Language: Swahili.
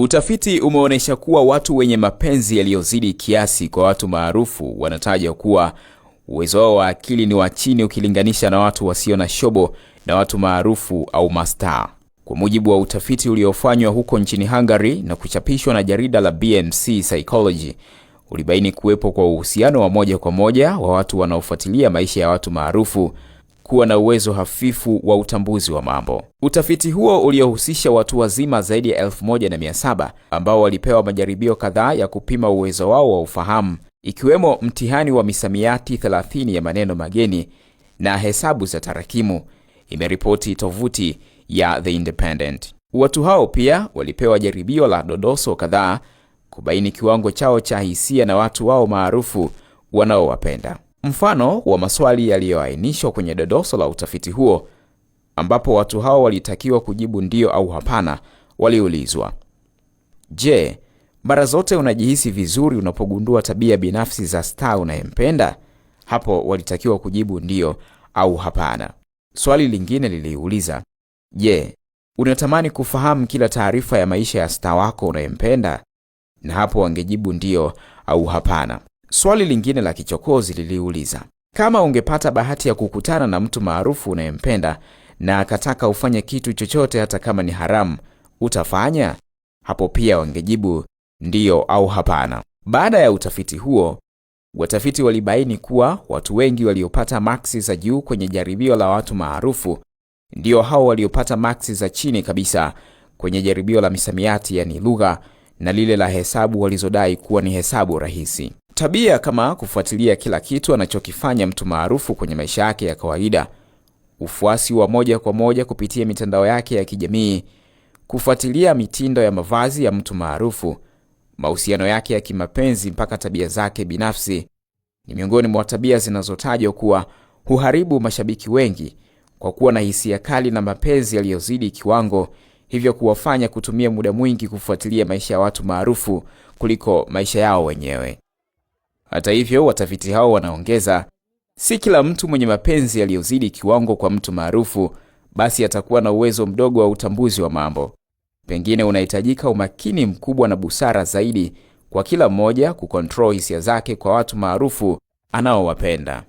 Utafiti umeonyesha kuwa watu wenye mapenzi yaliyozidi kiasi kwa watu maarufu wanataja kuwa uwezo wao wa akili ni wa chini ukilinganisha na watu wasio na shobo na watu maarufu au mastaa. Kwa mujibu wa utafiti uliofanywa huko nchini Hungary na kuchapishwa na jarida la BMC Psychology, ulibaini kuwepo kwa uhusiano wa moja kwa moja wa watu wanaofuatilia maisha ya watu maarufu kuwa na uwezo hafifu wa utambuzi wa mambo. Utafiti huo uliohusisha watu wazima zaidi ya 1700 ambao walipewa majaribio kadhaa ya kupima uwezo wao wa ufahamu, ikiwemo mtihani wa misamiati 30 ya maneno mageni na hesabu za tarakimu, imeripoti tovuti ya The Independent. Watu hao pia walipewa jaribio la dodoso kadhaa kubaini kiwango chao cha hisia na watu wao maarufu wanaowapenda. Mfano wa maswali yaliyoainishwa kwenye dodoso la utafiti huo, ambapo watu hao walitakiwa kujibu ndio au hapana, waliulizwa: je, mara zote unajihisi vizuri unapogundua tabia binafsi za star unayempenda? Hapo walitakiwa kujibu ndio au hapana. Swali lingine liliuliza: je, unatamani kufahamu kila taarifa ya maisha ya star wako unayempenda? Na hapo wangejibu ndio au hapana. Swali lingine la kichokozi liliuliza: kama ungepata bahati ya kukutana na mtu maarufu unayempenda na akataka ufanye kitu chochote hata kama ni haramu, utafanya? Hapo pia wangejibu ndio au hapana. Baada ya utafiti huo, watafiti walibaini kuwa watu wengi waliopata maksi za juu kwenye jaribio la watu maarufu ndio hao waliopata maksi za chini kabisa kwenye jaribio la misamiati, yani lugha, na lile la hesabu walizodai kuwa ni hesabu rahisi. Tabia kama kufuatilia kila kitu anachokifanya mtu maarufu kwenye maisha yake ya kawaida, ufuasi wa moja kwa moja kupitia mitandao yake ya kijamii, kufuatilia mitindo ya mavazi ya mtu maarufu, mahusiano yake ya kimapenzi mpaka tabia zake binafsi, ni miongoni mwa tabia zinazotajwa kuwa huharibu mashabiki wengi kwa kuwa na hisia kali na mapenzi yaliyozidi kiwango, hivyo kuwafanya kutumia muda mwingi kufuatilia maisha ya watu maarufu kuliko maisha yao wenyewe. Hata hivyo, watafiti hao wanaongeza, si kila mtu mwenye mapenzi yaliyozidi kiwango kwa mtu maarufu basi atakuwa na uwezo mdogo wa utambuzi wa mambo. Pengine unahitajika umakini mkubwa na busara zaidi kwa kila mmoja kucontrol hisia zake kwa watu maarufu anaowapenda.